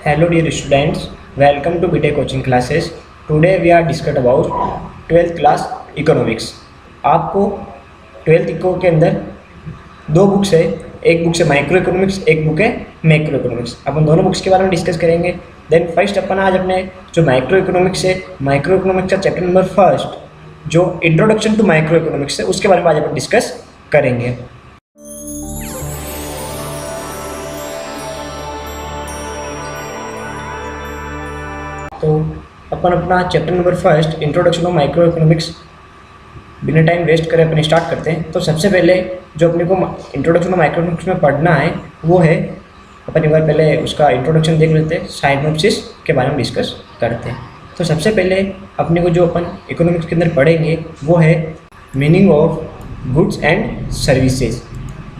Hello dear students, welcome to BTech coaching classes. Today we are discuss about 12th class economics. आपको 12th eco के अंदर दो books है, एक book है माइक्रो इकोनॉमिक्स, एक बुक है मैक्रो इकोनॉमिक्स. अपन दोनों बुक्स के बारे में डिस्कस करेंगे. देन फर्स्ट अपन आज अपने जो माइक्रो इकोनॉमिक्स है, माइक्रो इकोनॉमिक्स का चैप्टर नंबर फर्स्ट जो इंट्रोडक्शन टू माइक्रो इकोनॉमिक्स है उसके बारे में आज अपन डिस्कस करेंगे. तो अपन अपना chapter number first introduction of micro economics बिना टाइम वेस्ट करे अपने स्टार्ट करते हैं. तो सबसे पहले जो अपने को इंट्रोडक्शन ऑफ माइक्रो इकोनॉमिक्स में पढ़ना है वो है, अपन एक बार पहले उसका इंट्रोडक्शन देख लेते हैं, साइनॉप्सिस के बारे में डिस्कस करते हैं. तो सबसे पहले अपने को जो अपन इकोनॉमिक्स के अंदर पढ़ेंगे वो है meaning of goods and services.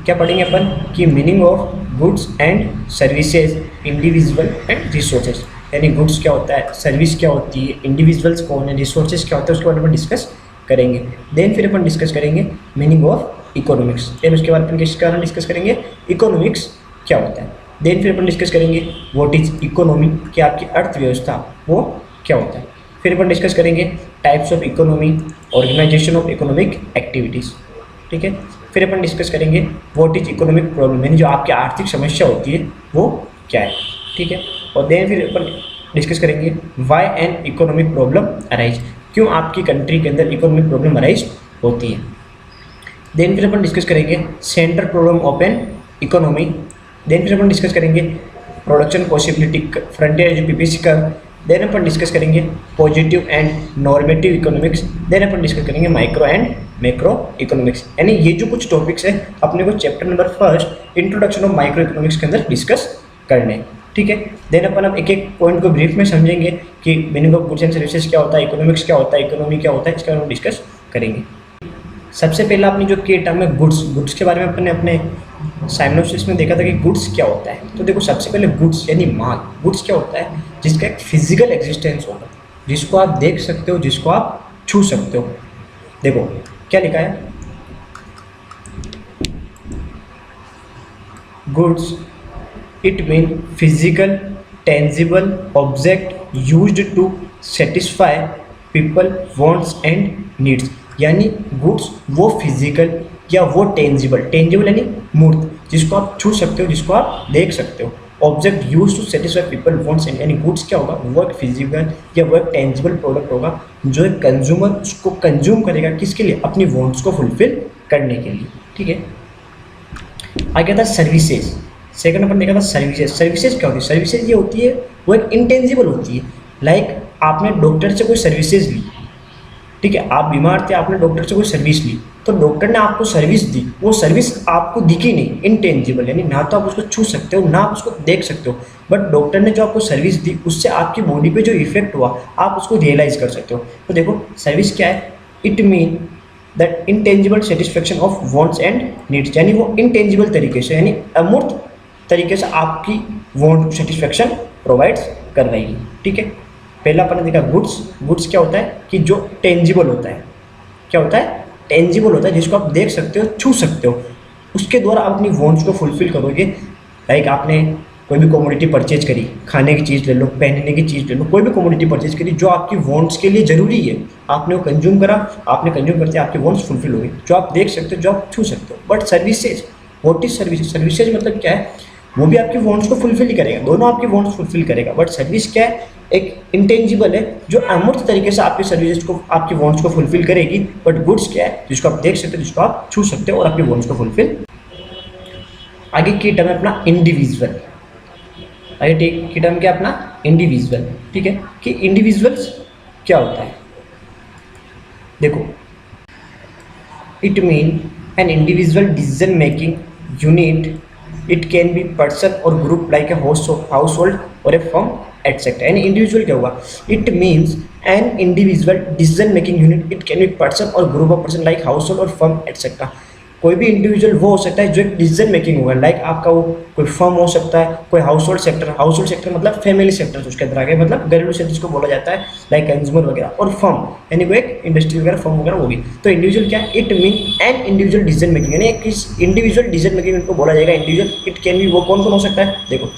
क्या पढ़ेंगे अपन कि meaning of goods and services, individual and resources. यानी गुड्स क्या होता है, सर्विस क्या होती है, इंडिविजुअल्स कौन है, रिसोर्सेज क्या होता है, उसके बारे में डिस्कस करेंगे. देन फिर अपन डिस्कस करेंगे मीनिंग ऑफ इकोनॉमिक्स. देन उसके बाद अपन किसके बारे में डिस्कस करेंगे, इकोनॉमिक्स क्या होता है. देन फिर अपन डिस्कस करेंगे व्हाट इज इकोनॉमी, कि आपकी अर्थव्यवस्था वो क्या होता है. फिर अपन डिस्कस करेंगे types of economy, organisation of economic activities. ठीक है. फिर अपन डिस्कस करेंगे व्हाट इज इकोनॉमिक प्रॉब्लम, यानी जो आपकी आर्थिक समस्या होती है वो क्या है. ठीक है. और देन फिर अपन डिस्कस करेंगे why an economic problem arise, क्यों आपकी कंट्री के अंदर इकोनॉमिक प्रॉब्लम अराइज होती है. देन फिर अपन डिस्कस करेंगे central problem of an economy. Then फिर अपन डिस्कस करेंगे प्रोडक्शन पॉसिबिलिटी फ्रंटियर जो पीपीसी का. देन अपन डिस्कस करेंगे positive and normative economics. Then अपन डिस्कस करेंगे माइक्रो एंड मैक्रो इकोनॉमिक्स. यानी ये जो कुछ टॉपिक्स है अपने को chapter number first introduction of micro economics के अंदर डिस्कस करने. ठीक है. देन अपन अब एक एक पॉइंट को ब्रीफ में समझेंगे कि meaning of goods and services क्या होता है, इकोनॉमिक्स क्या होता है, इकोनॉमी क्या होता है, इसके बारे में डिस्कस करेंगे. सबसे पहला अपनी जो की टर्म है गुड्स. गुड्स के बारे में अपने अपने साइनॉप्सिस में देखा था कि गुड्स क्या होता है. तो देखो सबसे पहले गुड्स यानी माल. गुड्स क्या होता है, जिसका एक फिजिकल एग्जिस्टेंस होगा, जिसको आप देख सकते हो, जिसको आप छू सकते हो. देखो क्या लिखा है, goods it mean physical tangible object used to satisfy people wants and needs. यानी गुड्स वो फिजिकल या वो टेंजिबल, टेंजिबल यानी मूर्त, जिसको आप छू सकते हो, जिसको आप देख सकते हो. Object use to satisfy people wants and, यानी गुड्स क्या होगा, वो एक फिजिकल या वो एक टेंजिबल प्रोडक्ट होगा जो एक कंज्यूमर उसको कंज्यूम करेगा, किसके लिए, अपनी वॉन्ट्स को फुलफिल करने के लिए. ठीक है. आगे था सर्विसेज. सेकंड अपन देखा था सर्विसेज. सर्विसेज क्या होती है, सर्विसेज ये होती है वो एक इंटेंजिबल होती है. लाइक आपने डॉक्टर से कोई सर्विसेज ली. ठीक है. आप बीमार थे, आपने डॉक्टर से कोई सर्विस ली, तो डॉक्टर ने आपको सर्विस दी, वो सर्विस आपको दिखी नहीं, इंटेंजिबल, यानी ना तो आप उसको छू सकते हो ना आप उसको देख सकते हो, बट डॉक्टर ने जो आपको सर्विस दी उससे आपकी बॉडी पे जो इफेक्ट हुआ आप उसको रियलाइज कर सकते हो. तो देखो सर्विस क्या है, it mean that intangible satisfaction of wants and needs. यानी वो इंटेंजिबल तरीके से यानी अमूर्त तरीके से आपकी वांट सेटिस्फेक्शन प्रोवाइड कर रही है. ठीक है. पहला अपन ने देखा गुड्स. गुड्स क्या होता है कि जो टेंजिबल होता है. क्या होता है, टेंजिबल होता है, जिसको आप देख सकते हो, छू सकते हो, उसके द्वारा आप अपनी वांट्स को फुलफिल करोगे. लाइक आपने कोई भी कमोडिटी परचेज करी, खाने की चीज़ ले लो, पहनने की चीज़ ले लो, कोई भी कमोडिटी परचेज करी जो आपकी वांट्स के लिए ज़रूरी है, आपने वो कंज्यूम करा, आपने कंज्यूम करते आपकी वांट्स फुलफिल हो गई, जो आप देख सकते हो, जो आप छू सकते हो. But services, what is services, services मतलब क्या है, वो भी आपकी वांट्स को फुलफिल ही करेगा, दोनों आपकी वांट्स फुलफिल करेगा. बट सर्विस क्या है, एक इंटेंजिबल है जो अमूर्त तरीके से आपकी सर्विसेज को, आपकी वांट्स को फुलफिल करेगी. बट गुड्स क्या है, जिसको आप देख सकते हो, जिसको आप छू सकते हो और आपकी वांट्स को फुलफिल. आगे की टर्म है अपना इंडिविजुअल. आगे की टर्म क्या है अपना इंडिविजुअल. ठीक है. कि इंडिविजुअल्स क्या होता है, देखो it mean an individual decision making unit. It can be person or group like a household or a firm etc. यानी इंडिविजुअल क्या हुआ, it means an individual decision making unit. It can be person or group of person like household or firm etc. कोई भी individual वो हो सकता है जो एक डिसीजन मेकिंग होगा. लाइक आपका वो कोई फर्म हो सकता है, कोई house hold sector. House hold sector मतलब फैमिली सेक्टर उसके अंदर आ गया, मतलब घरेलू सेक्टर जिसको बोला जाता है, लाइक कंज्यूमर वगैरह. और फर्म यानी कोई एक इंडस्ट्री वगैरह फर्म वगैरह होगी. तो इंडिविजुअल क्या है, it mean an individual decision making, यानी किस इंडिविजुअल डिसीजन मेकिंग को बोला जाएगा इंडिविजुअल. इट कैन भी, वो कौन कौन हो सकता है, देखो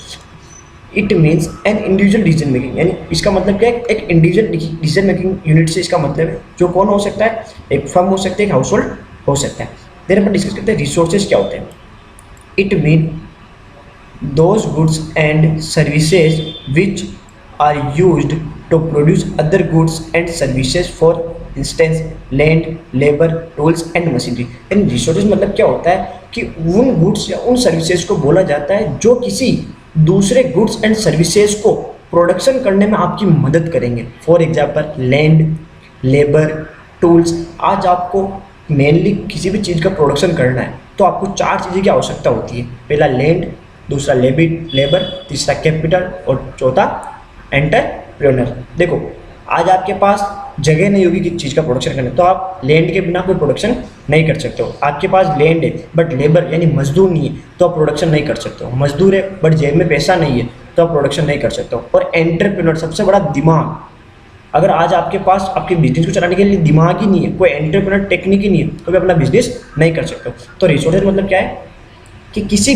it means an individual decision making, यानी इसका मतलब क्या है, एक इंडिविजुअल डिसीजन मेकिंग यूनिट से इसका मतलब है जो कौन हो सकता है, एक फर्म हो सकता है, एक हाउस होल्ड हो सकता है। देन अपन डिस्कस करते हैं रिसोर्सेज क्या होते हैं। It mean those goods and services which are used to produce other goods and services, for instance land, labor, tools and machinery। यानी रिसोर्सेज मतलब क्या होता है कि उन गुड्स या उन सर्विसेज को बोला जाता है जो किसी दूसरे गुड्स एंड सर्विसेज को प्रोडक्शन करने में आपकी मदद करेंगे। For example land, labour, tools. आज आपको मेनली किसी भी चीज़ का प्रोडक्शन करना है तो आपको 4 चीज़ें की आवश्यकता होती है। पहला लैंड, दूसरा लेबर, तीसरा कैपिटल और चौथा एंटरप्रेन्योर। देखो आज आपके पास जगह नहीं होगी किसी चीज़ का प्रोडक्शन करने, तो आप लैंड के बिना कोई प्रोडक्शन नहीं कर सकते हो। आपके पास लैंड है बट लेबर यानी मजदूर नहीं है तो आप प्रोडक्शन नहीं कर सकते हो। मजदूर है बट जेब में पैसा नहीं है तो आप प्रोडक्शन नहीं कर सकते हो। और एंटरप्रेन्योर सबसे बड़ा दिमाग। अगर आज आपके पास आपके बिजनेस को चलाने के लिए दिमाग ही नहीं है, कोई एंटरप्रेन्योर टेक्निक ही नहीं है, तो भी अपना बिजनेस नहीं कर सकते हो। तो रिसोर्सेज मतलब क्या है कि किसी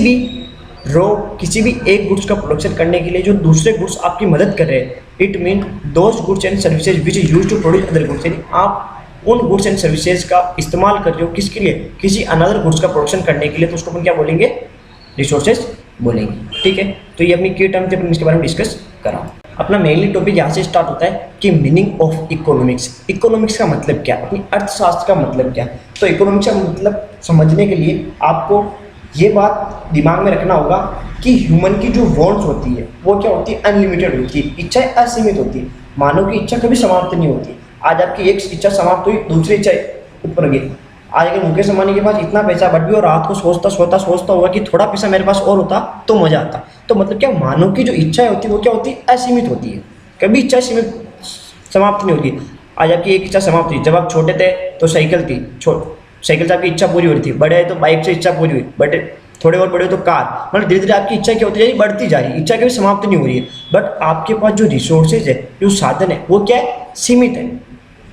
भी एक गुड्स का प्रोडक्शन करने के लिए जो दूसरे गुड्स आपकी मदद कर रहे हैं। It mean those goods and services which use to produce other goods, यानी आप उन गुड्स एंड सर्विसेज का इस्तेमाल कर रहे हो किसके लिए, किसी अनदर गुड्स का प्रोडक्शन करने के लिए, तो उसको अपन क्या बोलेंगे, रिसोर्सेज बोलेंगे। ठीक है, तो ये अपनी की टर्म थे, अपन इसके बारे में डिस्कस करा। अपना मेनली टॉपिक यहाँ से स्टार्ट होता है कि मीनिंग ऑफ इकोनॉमिक्स। इकोनॉमिक्स का मतलब क्या, अपनी अर्थशास्त्र का मतलब क्या। तो इकोनॉमिक्स का मतलब समझने के लिए आपको ये बात दिमाग में रखना होगा कि ह्यूमन की जो वांट्स होती है वो क्या होती है, अनलिमिटेड होती है। इच्छाएं असीमित होती है। मानव की इच्छा कभी समाप्त नहीं होती। आज आपकी एक इच्छा समाप्त हुई, दूसरी इच्छा ऊपर गई। आज अगर मुकेश अंबानी के पास इतना पैसा बट भी वो रात को सोचता होगा कि थोड़ा पैसा मेरे पास और होता तो मजा आता। तो मतलब क्या, मानव की जो इच्छाएं होती है वो क्या होती है, असीमित होती है। कभी इच्छा सीमित समाप्त नहीं होती। आज आपकी एक इच्छा समाप्त हुई, जब आप छोटे थे तो साइकिल थी, साइकिल से आपकी इच्छा पूरी हो रही थी। बड़े है तो बाइक से इच्छा पूरी हुई, बट थोड़े और बड़े हो तो कार। मतलब धीरे धीरे आपकी इच्छा क्या होती जा रही है, बढ़ती जा रही है। इच्छा कभी समाप्त नहीं हो रही है। बट आपके पास जो रिसोर्सेज है, जो साधन है, वो क्या है, सीमित है।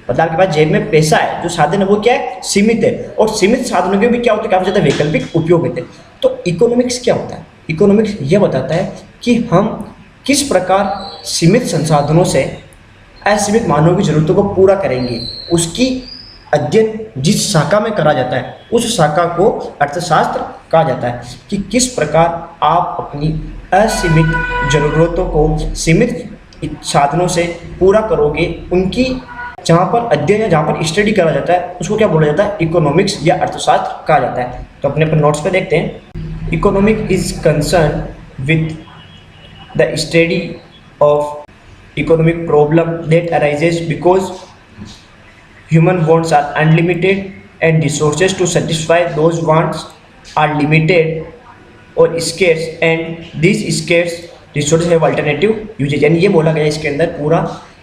मतलब आपके पास जेब में पैसा है, जो साधन है वो क्या है, सीमित है। और सीमित साधनों के भी क्या होते हैं, काफ़ी ज़्यादा वैकल्पिक उपयोग होते हैं। तो इकोनॉमिक्स क्या होता है, इकोनॉमिक्स ये बताता है कि हम किस प्रकार सीमित संसाधनों से असीमित मानव की जरूरतों को पूरा करेंगे। उसकी अध्ययन जिस शाखा में करा जाता है उस शाखा को अर्थशास्त्र कहा जाता है। कि किस प्रकार आप अपनी असीमित ज़रूरतों को सीमित साधनों से पूरा करोगे। उनकी जहाँ पर अध्ययन या जहाँ पर स्टडी करा जाता है उसको क्या बोला जाता है, इकोनॉमिक्स या अर्थशास्त्र कहा जाता है। तो अपने नोट्स पे देखते हैं। Economic is concern with the study of economic problem that arises because human wants are unlimited and resources to satisfy those wants are limited or scarce and these scarce resources have alternative uses। यानी ये बोला गया इसके अंदर पूरा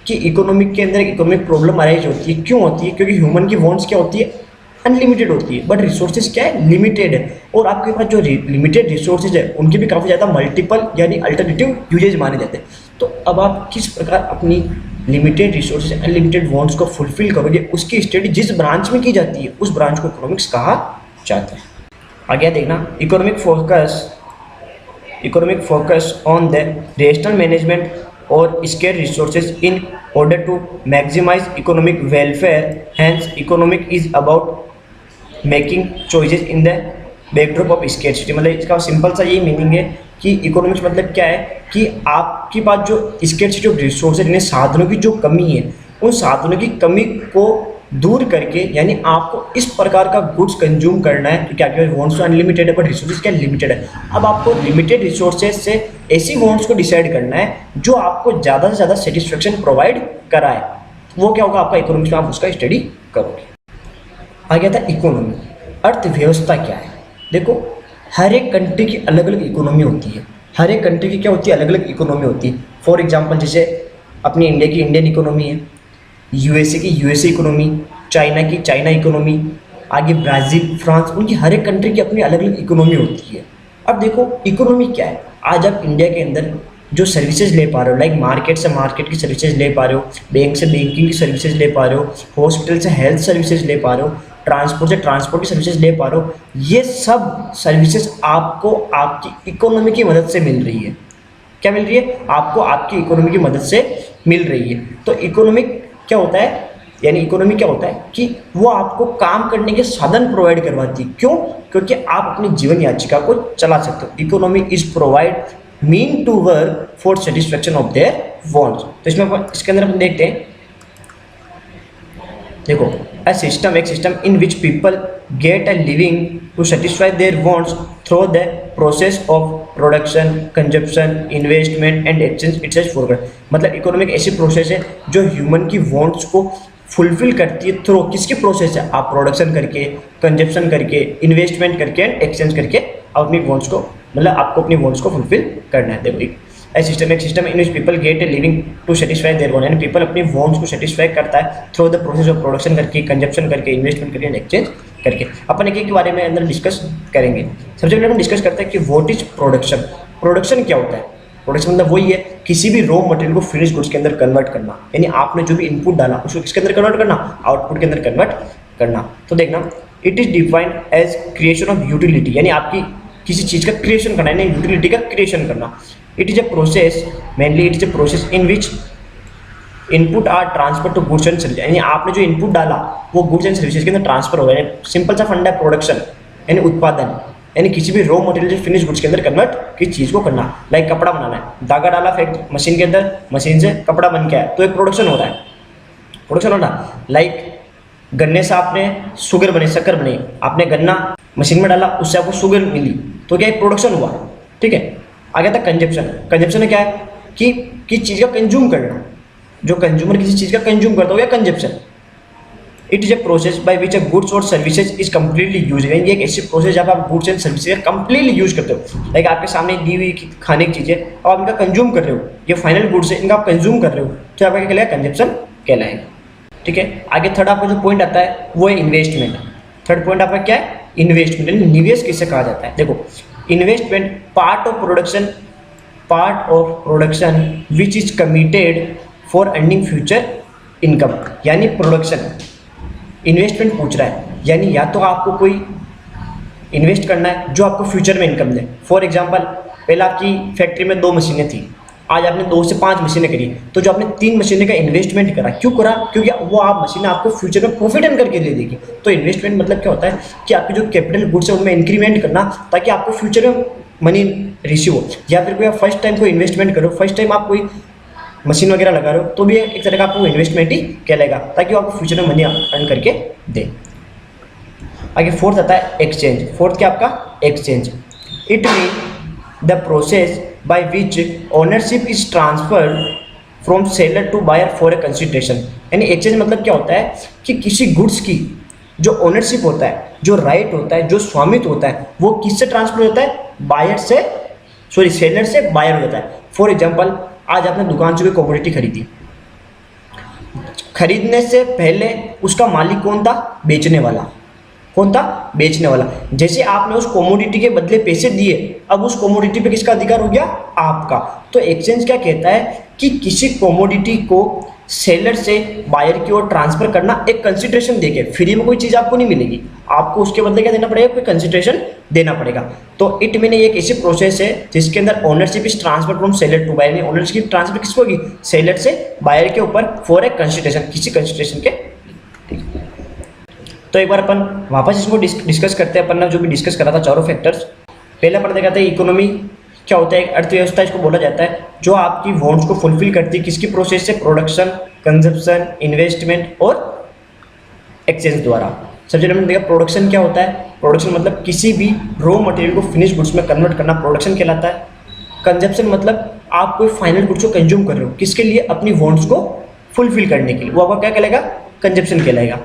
कि economic के अंदर इकोनॉमिक प्रॉब्लम अराइज होती है। क्यों होती है, क्योंकि ह्यूमन की वॉन्ट्स क्या होती है, अनलिमिटेड होती है, बट रिसोर्सेज क्या है, लिमिटेड है। और आपके पास जो लिमिटेड रिसोर्सेज है उनके भी काफ़ी ज़्यादा मल्टीपल यानी अल्टरनेटिव यूजेज माने जाते हैं। तो अब आप किस प्रकार अपनी लिमिटेड रिसोर्सेज अनलिमिटेड वांट्स को फुलफिल करोगे, उसकी स्टडी जिस ब्रांच में की जाती है उस ब्रांच को इकोनॉमिक्स कहा जाता है। आगे देखना, economic focus on the rational management और scarce resources in order to maximise economic welfare. Hence economic is about making choices in the backdrop of scarcity. मतलब इसका सिंपल सा यही मीनिंग है कि इकोनॉमिक्स मतलब क्या है कि आपके पास जो स्केर्सिटी ऑफ रिसोर्सेज यानी साधनों की जो कमी है, उन साधनों की कमी को दूर करके यानी आपको इस प्रकार का गुड्स कंज्यूम करना है क्योंकि आपके पास वांट्स तो अनलिमिटेड है बट रिसोर्सेज क्या लिमिटेड है। अब आपको लिमिटेड रिसोर्सेज से ऐसी वांट्स को डिसाइड करना है जो आपको ज़्यादा से ज़्यादा सेटिस्फेक्शन प्रोवाइड कराए। वो क्या होगा आपका इकोनॉमिक्स में, आप उसका स्टडी करोगे। आ गया था इकोनॉमी, अर्थव्यवस्था क्या है। देखो हर एक कंट्री की अलग अलग इकोनॉमी होती है। हर एक कंट्री की क्या होती है, अलग अलग इकोनॉमी होती है। फॉर एग्जांपल जैसे अपनी इंडिया की इंडियन इकोनॉमी है, यूएसए की यूएसए इकोनॉमी, चाइना की चाइना इकोनॉमी, आगे ब्राज़ील, फ्रांस, उनकी हर एक कंट्री की अपनी अलग अलग इकोनॉमी होती है। अब देखो इकोनॉमी क्या है, आज आप इंडिया के अंदर जो सर्विसेज ले पा रहे हो, लाइक मार्केट से मार्केट की सर्विसेज ले पा रहे हो, बैंक से बैंकिंग की सर्विसेज ले पा रहे हो, हॉस्पिटल से हेल्थ सर्विसेज ले पा रहे हो, ट्रांसपोर्ट से ट्रांसपोर्ट की सर्विसेज ले पा रहे हो। ये सब सर्विसेज आपको आपकी इकोनॉमी की मदद से मिल रही है। क्या मिल रही है आपको, आपकी इकोनॉमी की मदद से मिल रही है। तो इकोनॉमिक क्या होता है, यानी इकोनॉमी क्या होता है कि वो आपको काम करने के साधन प्रोवाइड करवाती है। क्यों? क्योंकि आप अपनी जीवन याचिका को चला सकते हो। Economy is provide mean to work for satisfaction of their wants. तो इसके अंदर अपन देखते हैं, देखो a system, एक system in which people get a living to satisfy their wants through the process of production, consumption, investment and exchange it's forward. मतलब economic ऐसी process है जो ह्यूमन की वांट्स को फुलफिल करती है थ्रू किसकी प्रोसेस है, आप प्रोडक्शन करके, कंजप्शन करके, इन्वेस्टमेंट करके एंड एक्सचेंज करके आप अपनी वांट्स को, मतलब आपको अपनी वांट्स को फुलफिल करना है। देखो एक system in which people get a living to satisfy their want, यानी पीपल अपनी वांट्स को सेटिस्फाई करता है through the process of production करके, कंजप्शन करके, इन्वेस्टमेंट करके एंड एक्सचेंज करके। अपन एक के बारे में अंदर डिस्कस करेंगे। सबसे पहले हम डिस्कस करते हैं कि व्हाट इज प्रोडक्शन। प्रोडक्शन क्या होता है? प्रोडक्शन मतलब वही है किसी भी रॉ मटेरियल को फिनिश गुड्स के अंदर कन्वर्ट करना, यानी आपने जो भी इनपुट डाला उसको किसके अंदर कन्वर्ट करना, आउटपुट के अंदर कन्वर्ट करना। तो देखना, it is defined as creation of utility, यानी आपकी किसी चीज़ का क्रिएशन करना, यानी यूटिलिटी का क्रिएशन करना। It is a process, mainly it is a process in which input are transfer to goods and service, यानी आपने जो इनपुट डाला वो गुड्स एंड सर्विसेज के अंदर ट्रांसफर हो गया। सिंपल सा फंडा है प्रोडक्शन, यानी उत्पादन, यानी किसी भी रॉ मटेरियल फिनिश गुड्स के अंदर कन्वर्ट किसी चीज़ को करना। लाइक कपड़ा बनाना है, धागा डाला फैक्ट्री मशीन के अंदर, मशीन से कपड़ा बन के आया, तो एक प्रोडक्शन हो रहा है, प्रोडक्शन हो रहा। लाइक गन्ने से आपने शुगर बनी, शक्कर बनी, आपने गन्ना मशीन में डाला, उससे आपको शुगर मिली, तो क्या एक प्रोडक्शन हुआ, ठीक है। आगे था कंजप्शन। कंजप्शन में क्या है कि किसी चीज़ का कंज्यूम करना, जो कंज्यूमर किसी चीज़ का कंज्यूम करता हो, या consumption. It is a process by which a goods और सर्विसेज इज कम्प्लीटली यूज, यानी एक ऐसी प्रोसेस जब आप goods and services completely use करते हो। लाइक आपके सामने दी हुई खाने की चीज़ें अब आप इनका कंज्यूम कर रहे हो, ये फाइनल गुड्स है, इनका आप कंज्यूम कर रहे हो, तो आपका क्या कहलाएगा, कंजप्शन कहलाएगा, ठीक है। आगे थर्ड आपका जो पॉइंट आता है वो है इन्वेस्टमेंट। थर्ड पॉइंट आपका क्या है, इन्वेस्टमेंट, यानी निवेश किसे कहा जाता है। देखो investment part of production which is committed for earning future income, यानी प्रोडक्शन इन्वेस्टमेंट पूछ रहा है, यानी या तो आपको कोई इन्वेस्ट करना है जो आपको फ्यूचर में इनकम दे। फॉर एग्जांपल पहले आपकी फैक्ट्री में 2 मशीनें थी, आज आपने 2 से 5 मशीनें करी, तो जो आपने 3 मशीनें का इन्वेस्टमेंट करा, क्यों करा, क्योंकि वो आप मशीनें आपको फ्यूचर में प्रॉफिट अर्न करके दे देगी। तो इन्वेस्टमेंट मतलब क्या होता है कि आपके जो कैपिटल गुड्स है उनमें इंक्रीमेंट करना, ताकि आपको फ्यूचर में मनी रिसीव हो। या फिर कोई आप फर्स्ट टाइम कोई इन्वेस्टमेंट करो, फर्स्ट टाइम आप कोई मशीन वगैरह लगा रहे हो, तो भी एक तरह का आपको इन्वेस्टमेंट ही कहलाएगा, ताकि वो आपको फ्यूचर में मनी अर्न करके दे। आगे फोर्थ आता है एक्सचेंज। फोर्थ क्या आपका, exchange. It mean the process by which ownership is transferred from seller to buyer for a consideration, यानी एक्सचेंज मतलब क्या होता है कि किसी गुड्स की जो ओनरशिप होता है, जो राइट होता है, जो स्वामित्व होता है, वो किससे ट्रांसफर होता है, बायर से, सॉरी सेलर से बायर होता है। फॉर एग्जांपल आज आपने दुकान से कोई कमोडिटी खरीदी, खरीदने से पहले उसका मालिक कौन था, बेचने वाला। कौन था, बेचने वाला। जैसे आपने उस कमोडिटी के बदले पैसे दिए, अब उस कमोडिटी पे किसका अधिकार हो गया, आपका। तो एक्सचेंज क्या कहता है कि किसी कमोडिटी को सेलर से बायर की ओर ट्रांसफर करना, एक कंसिडरेशन देके। फ्री में कोई चीज़ आपको नहीं मिलेगी, आपको उसके बदले क्या देना पड़ेगा, कोई कंसिडरेशन देना पड़ेगा। तो इट मीन एक ऐसी प्रोसेस है जिसके अंदर ownership is transfer from seller to buyer, ownership transfer किसको होगी, सेलर से बायर के ऊपर फॉर ए कंसिडरेशन, किसी कंसिडरेशन के। तो एक बार अपन वापस इसको डिस्कस करते हैं। अपन ने जो भी डिस्कस करा था चारों फैक्टर्स, पहले अपन देखा था इकोनॉमी क्या होता है, अर्थव्यवस्था इसको बोला जाता है, जो आपकी वांट्स को फुलफिल करती है, किसकी प्रोसेस से, प्रोडक्शन, कंजप्शन, इन्वेस्टमेंट और एक्सचेंज द्वारा। सबसे पहले देखा प्रोडक्शन क्या होता है। प्रोडक्शन मतलब किसी भी रॉ मटेरियल को फिनिश गुड्स में कन्वर्ट करना प्रोडक्शन कहलाता है। कंजप्शन मतलब आप कोई फाइनल गुड्स को कंज्यूम कर रहे हो, किसके लिए, अपनी वांट्स को फुलफिल करने के लिए, वो आपका क्या कहलाएगा, कंजप्शन कहलाएगा।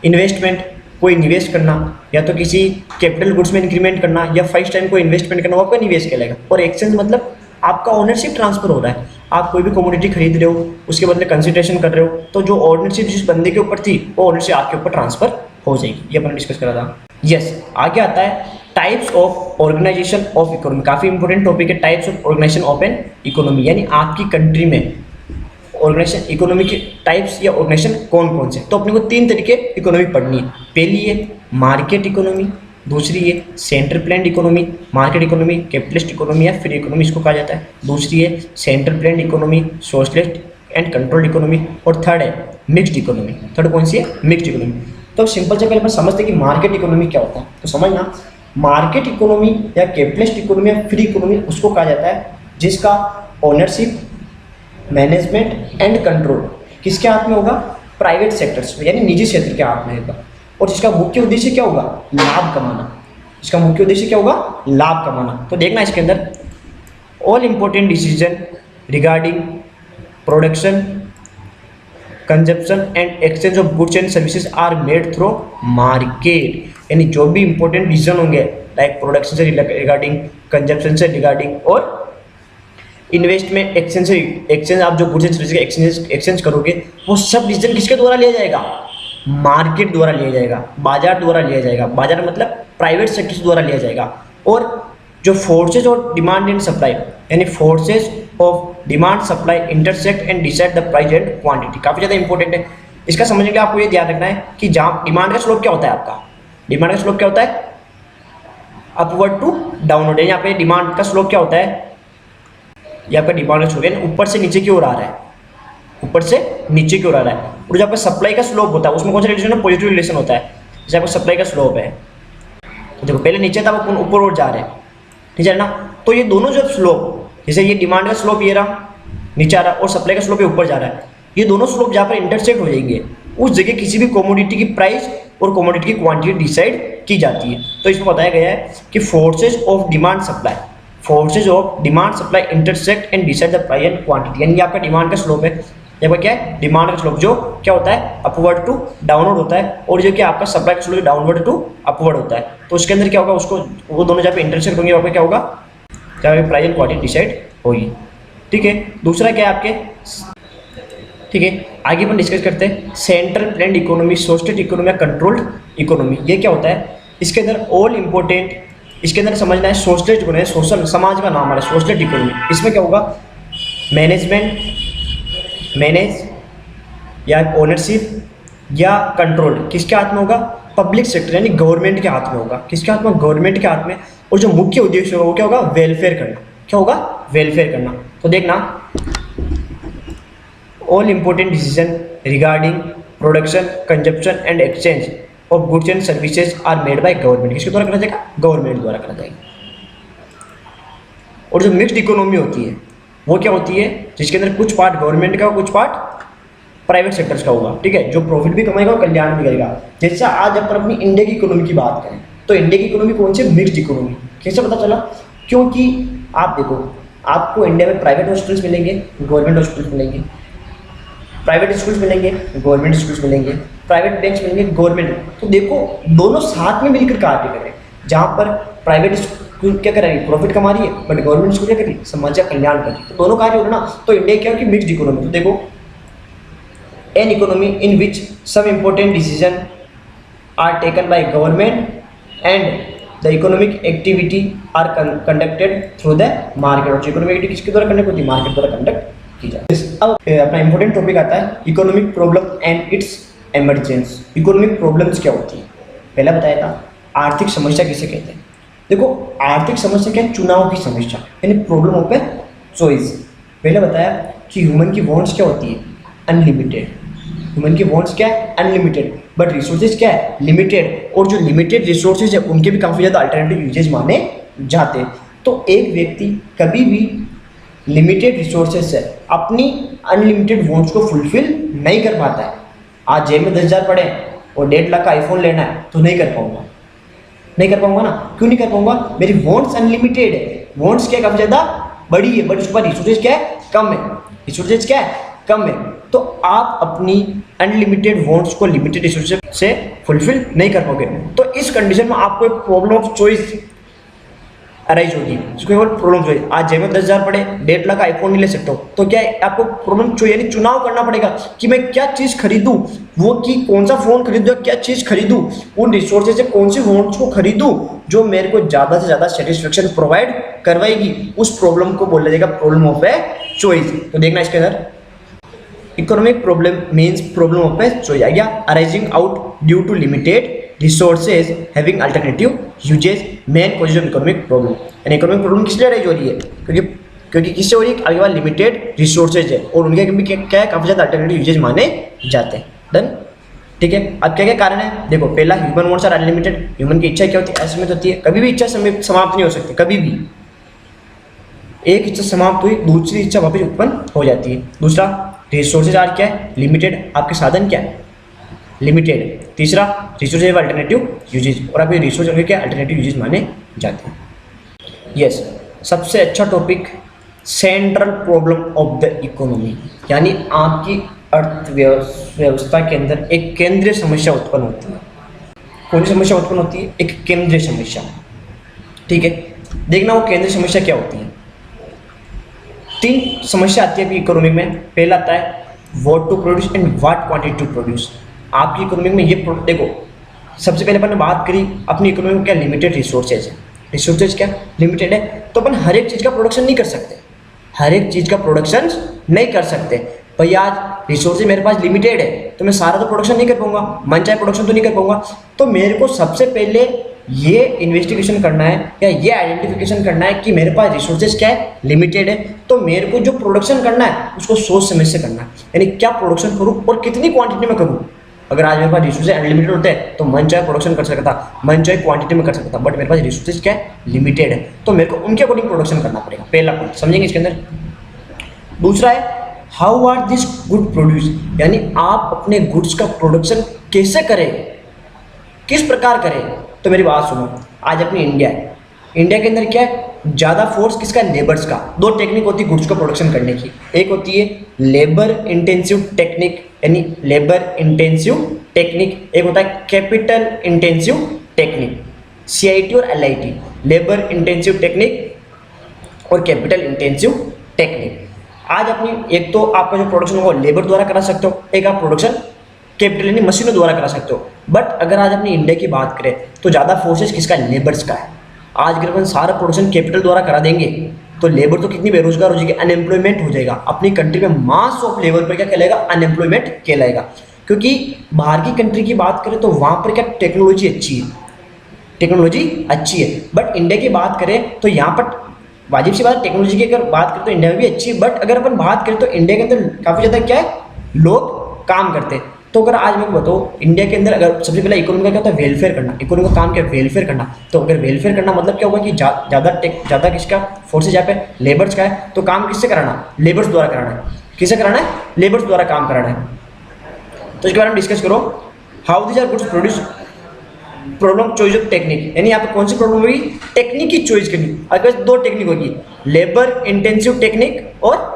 इन्वेस्टमेंट कोई निवेश करना, या तो किसी कैपिटल गुड्स में इंक्रीमेंट करना, या फर्स्ट टाइम कोई इन्वेस्टमेंट करना, वो आपका निवेश कहलाएगा। और एक्सचेंज मतलब आपका ओनरशिप ट्रांसफर हो रहा है, आप कोई भी कमोडिटी खरीद रहे हो, उसके बदले कंसिडरेशन कर रहे हो, तो जो ओनरशिप जिस बंदे के ऊपर थी वो ओनरशिप आपके ऊपर ट्रांसफर हो जाएगी। ये अपन डिस्कस करा था। यस, आगे आता है types of organisation of economy. काफ़ी इंपॉर्टेंट टॉपिक है, types of organisation of an economy, यानी आपकी कंट्री में ऑर्गेनाइजेशन इकोनॉमी के टाइप्स या ऑर्गेनाइजेशन कौन कौन से। तो अपने को 3 तरीके इकोनॉमी पढ़नी है। पहली है मार्केट इकोनॉमी, दूसरी है central planned economy, market economy, capitalist economy या फ्री इकोनॉमी इसको कहा जाता है। दूसरी है central planned economy, socialist and controlled economy. और थर्ड है मिक्स्ड इकोनॉमी। थर्ड कौन सी है? Mixed economy. तो सिंपल से पहले अपन समझते हैं कि मार्केट इकोनॉमी क्या होता है। तो समझना, मार्केट इकोनॉमी या कैपिटलिस्ट इकोनॉमी या फ्री इकोनॉमी उसको कहा जाता है जिसका ओनरशिप, मैनेजमेंट एंड कंट्रोल किसके हाथ में होगा? प्राइवेट सेक्टर्स में, यानी निजी क्षेत्र के हाथ में होगा। और जिसका मुख्य उद्देश्य क्या होगा? लाभ कमाना। इसका मुख्य उद्देश्य क्या होगा? लाभ कमाना। तो देखना इसके अंदर all important decision regarding production, consumption and exchange of goods and services are made through market. यानी जो भी इंपॉर्टेंट डिसीजन होंगे लाइक प्रोडक्शन से रिगार्डिंग, कंजप्शन से रिगार्डिंग और इन्वेस्टमेंट एक्सचेंज आप जो गुड्स एंड सर्विसेज का एक्सचेंज करोगे वो सब डिसीजन किसके द्वारा लिया जाएगा? मार्केट द्वारा लिया जाएगा, बाजार द्वारा लिया जाएगा। बाजार मतलब प्राइवेट सेक्टर्स द्वारा लिया जाएगा। और जो फोर्सेज और डिमांड एंड सप्लाई, यानी forces of demand supply intersect and decide the price and quantity, काफ़ी ज़्यादा इंपॉर्टेंट है। इसका समझने के लिए आपको ये ध्यान रखना है कि जहाँ डिमांड का स्लोप क्या होता है आपका? डिमांड का स्लोप क्या होता है? Upward to downward. यहाँ पे डिमांड का स्लोप क्या होता है? ये आपका डिमांड का स्लोप है ऊपर से नीचे की ओर आ रहा है, ऊपर से नीचे की ओर आ रहा है। और जो आपका सप्लाई का स्लोप होता है उसमें कौन सा रिलेशन है? पॉजिटिव रिलेशन होता है। जैसे आपका सप्लाई का स्लोप है, तो देखो पहले नीचे था, अब ऊपर और जा रहे हैं, ठीक है ना। तो ये दोनों जो स्लोप, जैसे ये डिमांड का स्लोप ये रहा नीचे आ रहा और सप्लाई का स्लोप ये ऊपर जा रहा है, ये दोनों स्लोप जहाँ पर इंटरसेक्ट हो जाएंगे उस जगह किसी भी कमोडिटी की प्राइस और कमोडिटी की क्वांटिटी डिसाइड की जाती है। तो इसमें बताया गया है कि forces of demand supply, forces of demand supply intersect and decide the price and quantity. यानी आपका डिमांड का स्लोप है, यहाँ पर क्या है? डिमांड का स्लोप जो क्या होता है? अपवर्ड टू डाउनवर्ड होता है। और जो कि आपका सप्लाई का स्लोप डाउनवर्ड टू अपवर्ड होता है। तो उसके अंदर क्या होगा? उसको वो दोनों जहाँ पे इंटरसेक्ट होंगे वहाँ पे क्या होगा? जहाँ पे प्राइस एंड क्वांटिटी डिसाइड होगी, ठीक है। दूसरा क्या है आपके, ठीक है, आगे अपन डिस्कस करते हैं central planned economy, socialist economy या कंट्रोल्ड इकोनॉमी। ये क्या होता है? इसके अंदर ऑल इंपॉर्टेंट, इसके अंदर समझना है सोशलिस्ट इकोनॉमी, सोशल समाज का नाम आ रहा है सोशलिस्ट इकोनॉमी। इसमें क्या होगा? मैनेज या ओनरशिप या कंट्रोल किसके हाथ में होगा? पब्लिक सेक्टर यानी गवर्नमेंट के हाथ में होगा। किसके हाथ में? गवर्नमेंट के हाथ में। और जो मुख्य उद्देश्य होगा वो क्या होगा? वेलफेयर करना। क्या होगा? वेलफेयर करना। तो देखना, all important decision regarding production, consumption and exchange of goods and services are made by government. किसके द्वारा करा जाएगा? गवर्नमेंट द्वारा करा जाएगा। और जो मिक्स्ड इकोनॉमी होती है वो क्या होती है? जिसके अंदर कुछ पार्ट गवर्नमेंट का, कुछ पार्ट प्राइवेट सेक्टर्स का होगा, ठीक है। जो प्रॉफिट भी कमाएगा और कल्याण भी करेगा। जैसा आज अपन अपनी इंडिया की इकोनॉमी की बात करें तो इंडिया की इकोनॉमी कौन सी? Mixed economy. कैसे पता चला? क्योंकि आप देखो, आपको इंडिया में प्राइवेट हॉस्पिटल्स मिलेंगे, गवर्नमेंट हॉस्पिटल्स मिलेंगे, प्राइवेट स्कूल्स मिलेंगे, गवर्नमेंट स्कूल्स मिलेंगे, प्राइवेट बैंक्स मिलेंगे, गवर्नमेंट। तो देखो दोनों साथ में मिलकर कार्य कर रहे हैं। जहाँ पर प्राइवेट स्कूल क्या कर रही है? प्रॉफिट कमा रही है, बट गवर्नमेंट स्कूल क्या कर रही है? समाज का कल्याण कर रही है। तो दोनों कार्य हो रहे ना। तो इंडिया क्या है कि मिक्स्ड इकोनॉमी। तो देखो, an economy in which some important decision are taken by government and the economic activity are conducted through the market. और इकोनॉमिक एक्टिविटी किसके द्वारा कंडक्ट होती है? मार्केट द्वारा कंडक्ट की जाती है। अब अपना इंपॉर्टेंट टॉपिक आता है economic problem and it's emergence. Economic problems क्या होती है? पहला बताया था आर्थिक समस्या किसे कहते हैं। देखो, आर्थिक समस्या क्या है? चुनाव की समस्या, यानी प्रॉब्लम ऑफ ए चॉइस। पहले बताया कि ह्यूमन की वांट्स क्या होती है? अनलिमिटेड। ह्यूमन की वांट्स क्या है? अनलिमिटेड, बट रिसोर्सेज क्या है? लिमिटेड। और जो लिमिटेड रिसोर्सेज है उनके भी काफ़ी ज़्यादा अल्टरनेटिव यूजेज माने जाते हैं। तो एक व्यक्ति कभी भी लिमिटेड रिसोर्सेज से अपनी अनलिमिटेड वांट्स को फुलफिल नहीं कर पाता है। आज जेब में 10,000 पड़े और 1.5 लाख का आईफोन लेना है तो नहीं कर पाऊंगा, नहीं कर पाऊंगा ना। क्यों नहीं कर पाऊंगा? मेरी वांट्स अनलिमिटेड है। वांट्स क्या काफ़ी ज़्यादा बड़ी है, बट उसके बाद रिसोर्सेज क्या है? कम है। रिसोर्सेज क्या है? कम है। तो आप अपनी अनलिमिटेड वांट्स को लिमिटेड रिसोर्सेज से फुलफिल नहीं कर पाओगे। तो इस कंडीशन में आपको एक प्रॉब्लम ऑफ चॉइस अराइज होगी। इसको केवल प्रॉब्लम चॉइस। आज जेब में 10,000 पड़े, 1.5 लाख आईफोन नहीं ले सकता हूँ, तो क्या है? आपको प्रॉब्लम चॉइस यानी चुनाव करना पड़ेगा कि मैं क्या चीज़ खरीदूँ, वो कि कौन सा फ़ोन खरीदूँ, क्या चीज़ खरीदूँ, उन रिसोर्सेज से कौन सी वांट्स को खरीदूँ जो मेरे को ज़्यादा से ज़्यादा सेटिस्फेक्शन प्रोवाइड करवाएगी। उस प्रॉब्लम को बोला जाएगा प्रॉब्लम ऑफ ए चॉइस। तो देखना इसके अंदर economic problem means problem of a choice या arising out due to limited resources having alternative uses main causes of economic problem. यानी इकोनॉमिक प्रॉब्लम किस लिए राइज हो रही है? क्योंकि किससे हो रही है? अगले बार लिमिटेड रिसोर्सेज है और उनके भी क्या है, काफ़ी ज़्यादा अल्टरनेटिव यूजेज माने जाते हैं। डन, ठीक है। अब क्या क्या कारण है? देखो, पहला, human wants are unlimited. Human की इच्छा क्या होती है? असीमित होती है। कभी भी इच्छा समाप्त नहीं हो सकती, कभी भी। एक इच्छा समाप्त हुई, दूसरी इच्छा वापस उत्पन्न हो जाती है। दूसरा, रिसोर्सेज आर क्या है? लिमिटेड। आपके साधन क्या है? लिमिटेड। तीसरा, रिसोर्सेज अल्टरनेटिव यूजेज, और आपके रिसोर्स क्या अल्टरनेटिव यूजेज माने जाते हैं। यस, सबसे अच्छा topic, central problem of the economy, यानी आपकी अर्थव्यवस्था के अंदर एक केंद्रीय समस्या उत्पन्न होती है। कौन सी समस्या उत्पन्न होती है? एक केंद्रीय समस्या। ठीक है, देखना वो केंद्रीय समस्या क्या होती है। 3 समस्या आती है आपकी इकोनॉमी में। पहला आता है what to produce and what quantity to produce. आपकी इकोनॉमी में ये देखो, सबसे पहले अपन ने बात करी अपनी इकोनॉमी में क्या लिमिटेड रिसोर्सेज है। रिसोर्सेज क्या लिमिटेड है, तो अपन हर एक चीज़ का प्रोडक्शन नहीं कर सकते, हर एक चीज़ का प्रोडक्शन नहीं कर सकते। भैया आज रिसोर्सेज मेरे पास लिमिटेड है तो मैं सारा तो प्रोडक्शन नहीं कर पाऊंगा, मन चाहे प्रोडक्शन तो नहीं कर पाऊंगा। तो मेरे को सबसे पहले ये इन्वेस्टिगेशन करना है या ये आइडेंटिफिकेशन करना है कि मेरे पास रिसोर्सेज क्या है, लिमिटेड है। तो मेरे को जो प्रोडक्शन करना है उसको सोच समझ से करना है, यानी क्या प्रोडक्शन करूँ और कितनी क्वांटिटी में करूँ। अगर आज मेरे पास रिसोर्सेज अनलिमिटेड होते हैं तो मन चाहे प्रोडक्शन कर सकता, मन चाहे क्वांटिटी में कर सकता, बट मेरे पास रिसोर्सेज क्या है, लिमिटेड है। तो मेरे को उनके अकॉर्डिंग प्रोडक्शन करना पड़ेगा। पहला पॉइंट समझेंगे इसके अंदर। दूसरा है how are this good produce, यानी आप अपने गुड्स का प्रोडक्शन कैसे करें, किस प्रकार करें। तो मेरी बात सुनो, आज अपनी इंडिया है, इंडिया के अंदर क्या है, ज़्यादा फोर्स किसका, लेबर्स का। 2 टेक्निक होती है गुड्स को प्रोडक्शन करने की, एक होती है लेबर इंटेंसिव टेक्निक, यानी लेबर इंटेंसिव टेक्निक, एक होता है कैपिटल इंटेंसिव टेक्निक, CIT और LIT, लेबर इंटेंसिव टेक्निक और कैपिटल इंटेंसिव टेक्निक। आज अपनी एक तो आपका जो प्रोडक्शन होगा लेबर द्वारा करा सकते हो, एक आप प्रोडक्शन कैपिटल यानी मशीनों द्वारा करा सकते हो। बट अगर आज अपनी इंडिया की बात करें तो ज़्यादा फोर्सेस किसका, लेबर्स का है। आज अगर अपन सारा प्रोडक्शन कैपिटल द्वारा करा देंगे तो लेबर तो कितनी बेरोजगार हो जाएगी, अनएम्प्लॉयमेंट हो जाएगा। अपनी कंट्री में मास ऑफ लेबर पर क्या कहलाएगा, अनएम्प्लॉयमेंट कहलाएगा। क्योंकि बाहर की कंट्री की बात करें तो वहाँ पर क्या टेक्नोलॉजी अच्छी है, टेक्नोलॉजी अच्छी है। बट इंडिया की बात करें तो यहाँ पर वाजिब सी बात, टेक्नोलॉजी की अगर बात करें तो इंडिया में भी अच्छी है। बट अगर अपन बात करें तो इंडिया के अंदर काफ़ी ज़्यादा क्या है, लोग काम करते हैं। तो अगर आज मैं बताऊँ इंडिया के अंदर अगर सबसे पहले इकोनॉमी का क्या होता है, वेलफेयर करना। इकोनॉमी का काम क्या है, वेलफेयर करना। तो अगर वेलफेयर करना मतलब क्या होगा कि ज़्यादा किसका फोर्सेज यहाँ पे, लेबर्स का है। तो काम किससे कराना, लेबर्स द्वारा कराना है। किससे कराना है, लेबर्स द्वारा काम कराना है। तो इसके बारे में डिस्कस करो, how this are goods produce, problem choice of technique, यानी यहाँ पे कौन सी प्रॉब्लम होगी, टेक्निक की चॉइस करनी। अगर 2 टेक्निक होगी, लेबर इंटेंसिव टेक्निक और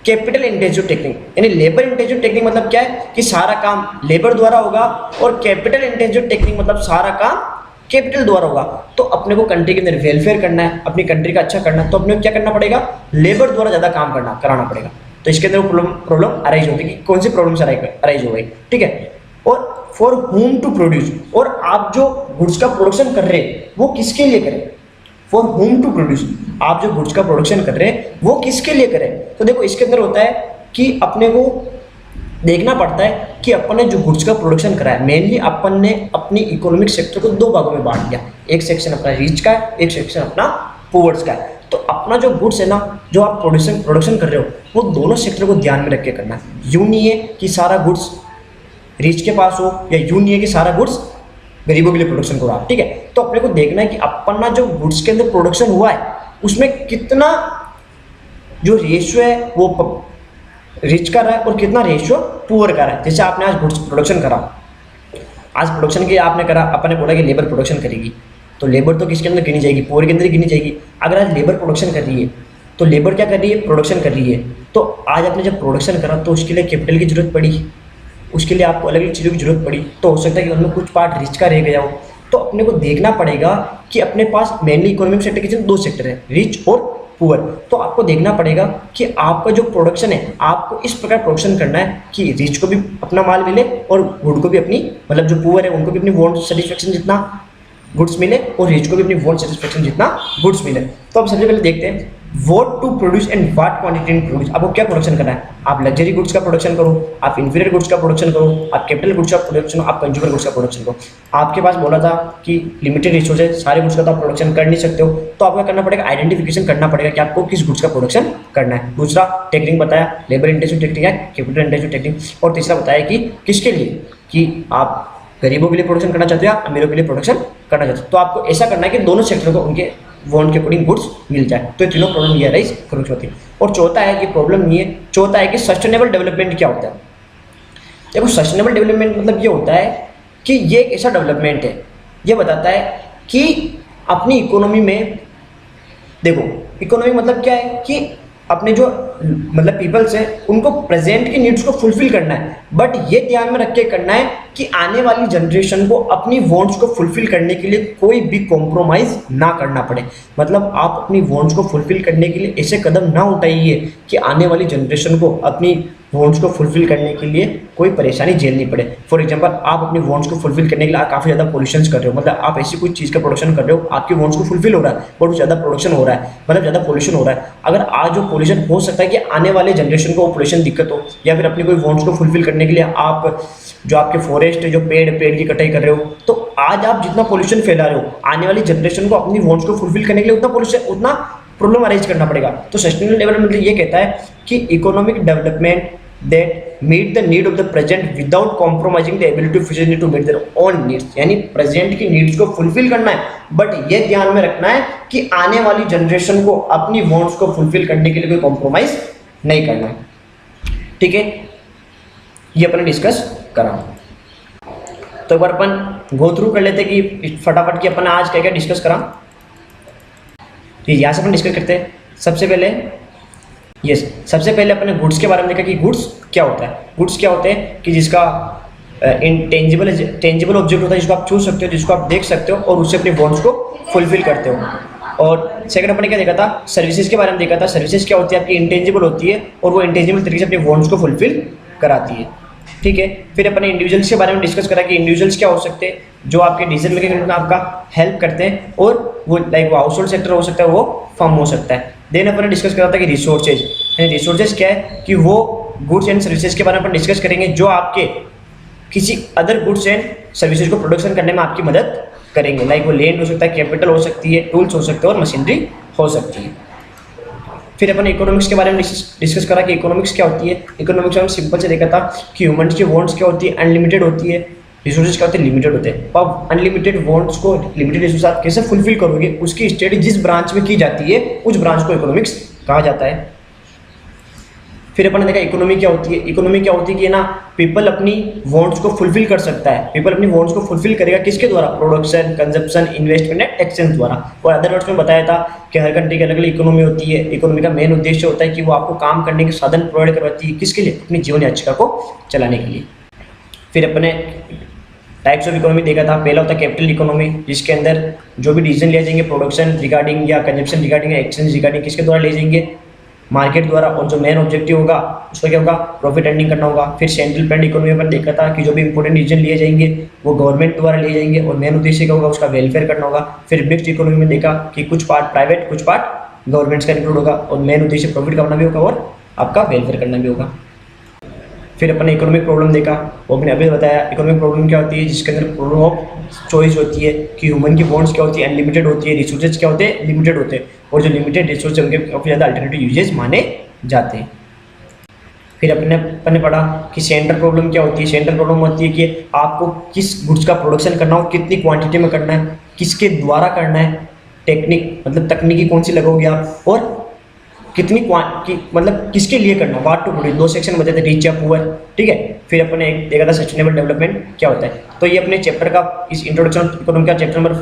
कैपिटल इंटेंसिव टेक्निक। यानी लेबर इंटेंसिव टेक्निक मतलब क्या है कि सारा काम लेबर द्वारा होगा, और कैपिटल इंटेंसिव टेक्निक मतलब सारा काम कैपिटल द्वारा होगा। तो अपने को कंट्री के अंदर वेलफेयर करना है, अपनी कंट्री का अच्छा करना है, तो अपने को क्या करना पड़ेगा, लेबर द्वारा ज़्यादा काम कराना पड़ेगा। तो इसके अंदर प्रॉब्लम अराइज होती है कि कौन सी प्रॉब्लम अराइज हो गई, ठीक है। और फॉर होम टू प्रोड्यूस, और आप जो गुड्स का प्रोडक्शन कर रहे हैं वो किसके लिए करें, फॉर होम टू प्रोड्यूस, आप जो गुड्स का प्रोडक्शन कर रहे हैं वो किसके लिए करें। तो देखो इसके अंदर होता है कि अपने को देखना पड़ता है कि अपन ने जो गुड्स का प्रोडक्शन करा है, मेनली अपन ने अपनी इकोनॉमिक सेक्टर को 2 भागों में बांट दिया। एक सेक्शन अपना रिच का है, एक सेक्शन अपना पुअर्स का है। तो अपना जो गुड्स है ना, जो आप प्रोडक्शन कर रहे हो, वो दोनों सेक्टर को ध्यान में रख के करना है। यूँ नहीं है कि सारा गुड्स रिच के पास हो, या यूँ नहीं है कि सारा गुड्स गरीबों के लिए प्रोडक्शन हो रहा है, ठीक है। तो अपने को देखना है कि अपना जो गुड्स के अंदर प्रोडक्शन हुआ है उसमें कितना जो रेशियो है वो रिच का रहा है और कितना रेशियो पुअर का रहा है। जैसे आपने आज गुड्स प्रोडक्शन करा, आज प्रोडक्शन के आपने करा, अपन ने बोला कि लेबर प्रोडक्शन करेगी, तो लेबर तो किसके अंदर गिनी जाएगी, पुअर के अंदर गिनी जाएगी। अगर आज लेबर प्रोडक्शन कर रही है तो लेबर क्या कर रही है, प्रोडक्शन कर रही है। तो आज आपने जब प्रोडक्शन करा तो उसके लिए कैपिटल की जरूरत पड़ी, उसके लिए आपको अलग अलग चीज़ों की जरूरत पड़ी। तो हो सकता है कि उनमें कुछ पार्ट रिच का रह गया हो। तो अपने को देखना पड़ेगा कि अपने पास मेनली इकोनॉमिक सेक्टर के 2 सेक्टर है, रिच और पुअर। तो आपको देखना पड़ेगा कि आपका जो प्रोडक्शन है आपको इस प्रकार प्रोडक्शन करना है कि रिच को भी अपना माल मिले और गुड को भी अपनी, मतलब जो पुअर है उनको भी अपनी वांट सेटिस्फेक्शन जितना गुड्स मिले और रिच को भी अपनी वांट सेटिस्फेक्शन जितना गुड्स मिले। तो अब सबसे पहले देखते हैं what to produce and what quantity in produce. आपको क्या प्रोडक्शन करना है, आप लग्जरी गुड्स का प्रोडक्शन करो, आप इंफीरियर गुड्स का प्रोडक्शन करो, आप कैपिटल गुड्स का प्रोडक्शन करो, आप कंज्यूमर गुड्स का प्रोडक्शन करो। आपके पास बोला था कि लिमिटेड रिसोर्स है, सारे गुड्स का तो आप प्रोडक्शन कर नहीं सकते हो, तो आपको करना पड़ेगा, आइडेंटिफिकेशन करना पड़ेगा कि आपको किस गुड्स का प्रोडक्शन करना है। दूसरा टेक्निक बताया, लेबर इंटेंसिव टेक्निक है, कैपिटल इंटेंसिव टेक्निक। और तीसरा बताया कि किसके लिए, कि आप गरीबों के लिए प्रोडक्शन करना चाहते हो या अमीरों के लिए प्रोडक्शन करना चाहते हो। तो आपको ऐसा करना है कि दोनों सेक्टर को उनके वांट के अकॉर्डिंग गुड्स मिल जाए। तो ये तीनों प्रॉब्लम ये राइज होती है। और चौथा है कि प्रॉब्लम ये, चौथा है कि सस्टेनेबल डेवलपमेंट क्या होता है। देखो सस्टेनेबल डेवलपमेंट मतलब ये होता है कि ये एक ऐसा डेवलपमेंट है, ये बताता है कि अपनी इकोनॉमी में, देखो इकोनॉमी मतलब क्या है कि अपने जो मतलब पीपल्स हैं उनको प्रेजेंट की नीड्स को फुलफिल करना है, बट ये ध्यान में रख के करना है कि आने वाली जनरेशन को अपनी वांट्स को फुलफिल करने के लिए कोई भी कॉम्प्रोमाइज ना करना पड़े। मतलब आप अपनी वांट्स को फुलफिल करने के लिए ऐसे कदम ना उठाइए कि आने वाली जनरेशन को अपनी वांट्स को फुलफिल करने के लिए कोई परेशानी झेलनी पड़े। फॉर एग्जांपल आप अपनी वांट्स को फुलफिल करने के लिए काफ़ी ज़्यादा पोल्यूशन कर रहे हो, मतलब आप ऐसी कोई चीज़ का प्रोडक्शन कर रहे हो, आपकी वांट्स को फुलफिल हो रहा है बट ज़्यादा प्रोडक्शन हो रहा है, मतलब ज़्यादा पोल्यूशन हो रहा है। अगर आज जो पोल्यूशन हो सकता है कि आने वाले जनरेशन को वो पोल्यूशन दिक्कत हो, या फिर अपनी कोई वांट्स को फुलफिल करने के लिए आप जो आपके फॉरेस्ट जो पेड़ की कटाई कर रहे हो, तो आज आप जितना पोल्यूशन फैला रहे हो आने वाली जनरेशन को अपनी वांट्स को फुलफिल करने के लिए उतना प्रॉब्लम अरेंज करना पड़ेगा। तो सस्टेनेबल डेवलपमेंट ये कहता है कि economic development that meet the need of the present without compromising the ability of future to meet their own needs। यानी प्रेजेंट की नीड्स को फुलफिल करना है, बट ये ध्यान में रखना है कि आने वाली जनरेशन को अपनी वांट्स को फुलफिल करने के लिए कोई कॉम्प्रोमाइज नहीं करना है। ठीक है, ये अपन डिस्कस करा। तो एक बार अपन गो थ्रू कर लेते कि फटाफट कि अपन आज क्या क्या डिस्कस करा। यहाँ से अपन डिस्कस करते हैं। सबसे पहले अपने गुड्स के बारे में देखा कि गुड्स क्या होता है। गुड्स क्या होते हैं कि जिसका टेंजिबल ऑब्जेक्ट होता है, जिसको आप छू सकते हो, जिसको आप देख सकते हो और उससे अपनी वांट्स को फुलफिल करते हो। और सेकंड अपने क्या देखा था, सर्विसेज के बारे में देखा था। सर्विसेज क्या होती है, आपकी इंटेंजिबल होती है और वो इंटेंजिबल तरीके से अपनी वांट्स को फुलफिल कराती है। ठीक है, फिर अपने इंडिविजुअल्स के बारे में डिस्कस करा कि इंडिविजुअल्स क्या हो सकते हैं जो आपके डिसीजन मेकिंग में आपका हेल्प करते हैं, और वो लाइक वो हाउस होल्ड सेक्टर हो सकता है, वो फर्म हो सकता है। देन अपन ने डिस्कस करा था कि रिसोर्सेज, यानी रिसोर्सेज क्या है कि वो गुड्स एंड सर्विसेज के बारे में अपन डिस्कस करेंगे जो आपके किसी अदर गुड्स एंड सर्विसेज को प्रोडक्शन करने में आपकी मदद करेंगे। लाइक वो लैंड हो सकता है, कैपिटल हो सकती है, टूल्स हो सकते हैं और मशीनरी हो सकती है। फिर अपन इकोनॉमिक्स के बारे में डिस्कस करा कि इकोनॉमिक्स क्या होती है। इकोनॉमिक्स में हम सिंपल से देखा था कि ह्यूमन्स की वांट्स क्या होती है, अनलिमिटेड होती है, रिसोर्सेज क्या होते हैं, लिमिटेड होते हैं। तो आप अनलिमिटेड वांट्स को लिमिटेड रिसोर्स आप कैसे फुलफिल करोगे, उसकी स्टडी जिस ब्रांच में की जाती है उस ब्रांच को इकोनॉमिक्स कहा जाता है। फिर अपन ने देखा इकोनॉमी क्या होती है। इकोनॉमी क्या होती है कि ना पीपल अपनी वांट्स को फुलफिल कर सकता है। पीपल अपनी वांट्स को फुलफिल करेगा किसके द्वारा, production, consumption, investment and exchange द्वारा। और अदर वर्ड्स में बताया था कि हर कंट्री की अलग अलग इकोनॉमी होती है। इकोनॉमी का मेन उद्देश्य होता है कि वो आपको काम करने के साधन प्रोवाइड करवाती है, किसके लिए, अपनी जीवन याचिका को चलाने के लिए। फिर अपने टाइप्स ऑफ इकोनॉमी देखा था। पहला होता है कैपिटल इकोनॉमी, जिसके अंदर जो भी डिसीजन लिए जाएंगे प्रोडक्शन रिगार्डिंग या कंजप्शन रिगार्डिंग या एक्सचेंज रिगार्डिंग किसके द्वारा ले जाएंगे, मार्केट द्वारा। और जो मेन ऑब्जेक्टिव होगा उसका क्या होगा, प्रॉफिट अर्निंग करना होगा। फिर सेंट्रल प्लान इकोनॉमी पर देखा था कि जो भी इंपॉर्टेंट डिसीजन लिए जाएंगे वो गवर्नमेंट द्वारा लिए जाएंगे और मेन उद्देश्य क्या होगा, उसका वेलफेयर करना होगा। फिर मिक्स्ड इकोनॉमी में देखा कि कुछ पार्ट प्राइवेट कुछ पार्ट गवर्नमेंट्स का इंक्लूड होगा और मेन उद्देश्य प्रॉफिट करना भी होगा और आपका वेलफेयर करना भी होगा। फिर अपने इकोनॉमिक प्रॉब्लम देखा, वो मैंने अभी बताया। इकोनॉमिक प्रॉब्लम क्या होती है, जिसके अंदर प्रॉब्लम ऑफ चॉइस होती है कि ह्यूमन की वांट्स क्या होती है, अनलिमिटेड होती है, रिसोर्सेज क्या होते हैं, लिमिटेड होते हैं, और जो लिमिटेड रिसोर्स है उनके काफ़ी ज़्यादा अल्टरनेटिव यूजेस माने जाते हैं। फिर अपने पढ़ा कि सेंट्रल प्रॉब्लम क्या होती है। सेंट्रल प्रॉब्लम होती है कि आपको किस गुड्स का प्रोडक्शन करना हो, कितनी क्वांटिटी में करना है, किसके द्वारा करना है, टेक्निक मतलब तकनीकी कौन सी लगोगे आप, और कितनी मतलब किसके लिए करना, वाट टू प्रोड्यूस। 2 सेक्शन बताए थे, रिच या पुअर। ठीक है, फिर अपने एक देखा था सस्टेनेबल डेवलपमेंट क्या होता है। तो ये अपने चैप्टर का इस इंट्रोडक्शन इकोनॉमी का चैप्टर नंबर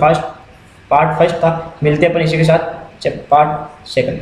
पार्ट फर्स्ट था। मिलते हैं अपन इसी के साथ पार्ट सेकंड।